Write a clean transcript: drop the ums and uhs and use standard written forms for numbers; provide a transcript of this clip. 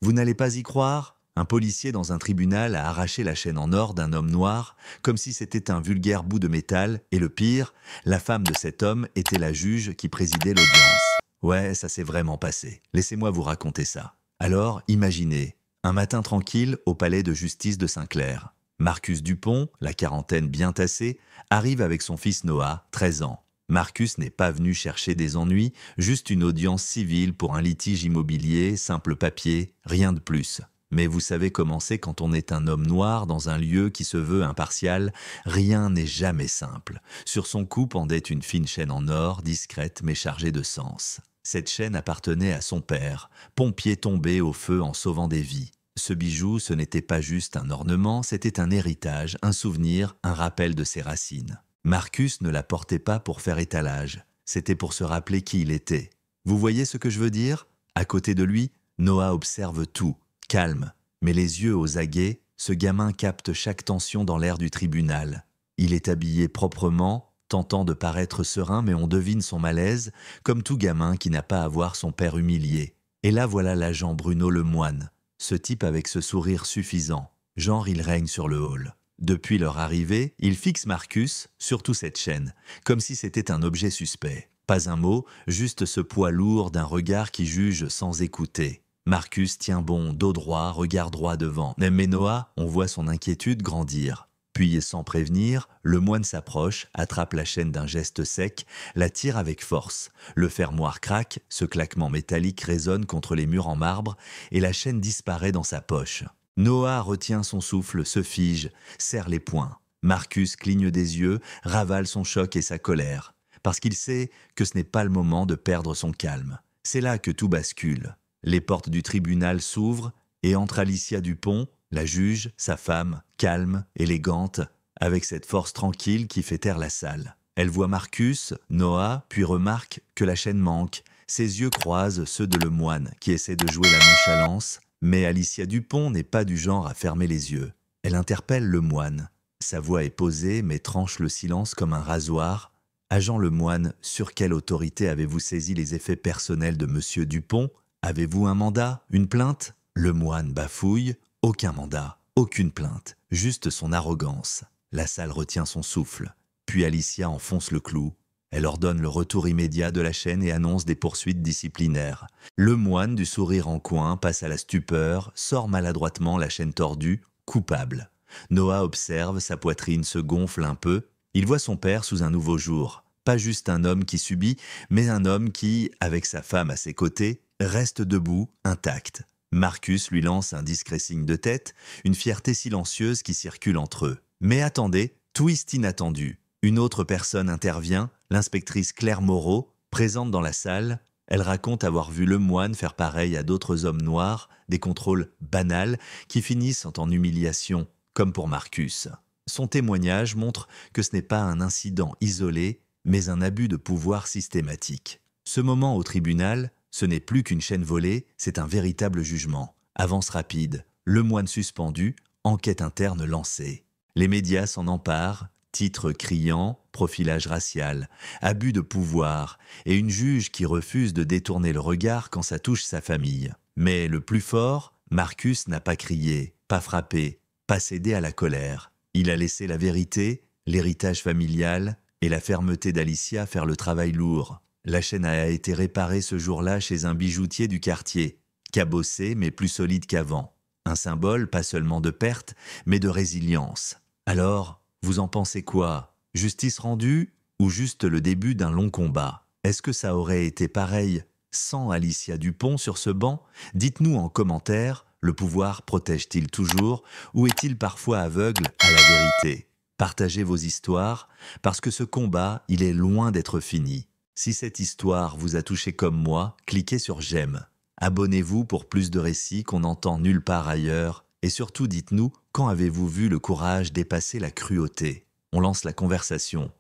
Vous n'allez pas y croire? Un policier dans un tribunal a arraché la chaîne en or d'un homme noir, comme si c'était un vulgaire bout de métal, et le pire, la femme de cet homme était la juge qui présidait l'audience. Ouais, ça s'est vraiment passé. Laissez-moi vous raconter ça. Alors, imaginez, un matin tranquille au palais de justice de Saint-Clair. Marcus Dupont, la quarantaine bien tassée, arrive avec son fils Noah, 13 ans. Marcus n'est pas venu chercher des ennuis, juste une audience civile pour un litige immobilier, simple papier, rien de plus. Mais vous savez comment c'est quand on est un homme noir dans un lieu qui se veut impartial, rien n'est jamais simple. Sur son cou pendait une fine chaîne en or, discrète mais chargée de sens. Cette chaîne appartenait à son père, pompier tombé au feu en sauvant des vies. Ce bijou, ce n'était pas juste un ornement, c'était un héritage, un souvenir, un rappel de ses racines. Marcus ne la portait pas pour faire étalage, c'était pour se rappeler qui il était. Vous voyez ce que je veux dire? À côté de lui, Noah observe tout, calme, mais les yeux aux aguets, ce gamin capte chaque tension dans l'air du tribunal. Il est habillé proprement, tentant de paraître serein, mais on devine son malaise, comme tout gamin qui n'a pas à voir son père humilié. Et là voilà l'agent Bruno Lemoine, ce type avec ce sourire suffisant, genre il règne sur le hall. Depuis leur arrivée, il fixe Marcus, surtout cette chaîne, comme si c'était un objet suspect. Pas un mot, juste ce poids lourd d'un regard qui juge sans écouter. Marcus tient bon, dos droit, regard droit devant. Mais Noah, on voit son inquiétude grandir. Puis, sans prévenir, le moine s'approche, attrape la chaîne d'un geste sec, la tire avec force. Le fermoir craque, ce claquement métallique résonne contre les murs en marbre, et la chaîne disparaît dans sa poche. Noah retient son souffle, se fige, serre les poings. Marcus cligne des yeux, ravale son choc et sa colère, parce qu'il sait que ce n'est pas le moment de perdre son calme. C'est là que tout bascule. Les portes du tribunal s'ouvrent et entre Alicia Dupont, la juge, sa femme, calme, élégante, avec cette force tranquille qui fait taire la salle. Elle voit Marcus, Noah, puis remarque que la chaîne manque. Ses yeux croisent ceux de Lemoine, qui essaie de jouer la nonchalance, mais Alicia Dupont n'est pas du genre à fermer les yeux. Elle interpelle Lemoine. Sa voix est posée, mais tranche le silence comme un rasoir. Agent Lemoine, sur quelle autorité avez-vous saisi les effets personnels de Monsieur Dupont? Avez-vous un mandat? Une plainte? Lemoine bafouille. Aucun mandat, aucune plainte, juste son arrogance. La salle retient son souffle. Puis Alicia enfonce le clou. Elle ordonne le retour immédiat de la chaîne et annonce des poursuites disciplinaires. Le moine, du sourire en coin, passe à la stupeur, sort maladroitement la chaîne tordue, coupable. Noah observe, sa poitrine se gonfle un peu. Il voit son père sous un nouveau jour. Pas juste un homme qui subit, mais un homme qui, avec sa femme à ses côtés, reste debout, intact. Marcus lui lance un discret signe de tête, une fierté silencieuse qui circule entre eux. Mais attendez, twist inattendu. Une autre personne intervient, l'inspectrice Claire Moreau, présente dans la salle. Elle raconte avoir vu le moine faire pareil à d'autres hommes noirs, des contrôles banals qui finissent en humiliation, comme pour Marcus. Son témoignage montre que ce n'est pas un incident isolé, mais un abus de pouvoir systématique. Ce moment au tribunal, ce n'est plus qu'une chaîne volée, c'est un véritable jugement. Avance rapide, le moine suspendu, enquête interne lancée. Les médias s'en emparent, titres criants, profilage racial, abus de pouvoir, et une juge qui refuse de détourner le regard quand ça touche sa famille. Mais le plus fort, Marcus n'a pas crié, pas frappé, pas cédé à la colère. Il a laissé la vérité, l'héritage familial et la fermeté d'Alicia faire le travail lourd. La chaîne a été réparée ce jour-là chez un bijoutier du quartier, cabossé mais plus solide qu'avant. Un symbole pas seulement de perte, mais de résilience. Alors, vous en pensez quoi? Justice rendue ou juste le début d'un long combat? Est-ce que ça aurait été pareil sans Alicia Dupont sur ce banc? Dites-nous en commentaire, le pouvoir protège-t-il toujours ou est-il parfois aveugle à la vérité? Partagez vos histoires, parce que ce combat, il est loin d'être fini. Si cette histoire vous a touché comme moi, cliquez sur j'aime. Abonnez-vous pour plus de récits qu'on n'entend nulle part ailleurs. Et surtout dites-nous, quand avez-vous vu le courage dépasser la cruauté? On lance la conversation.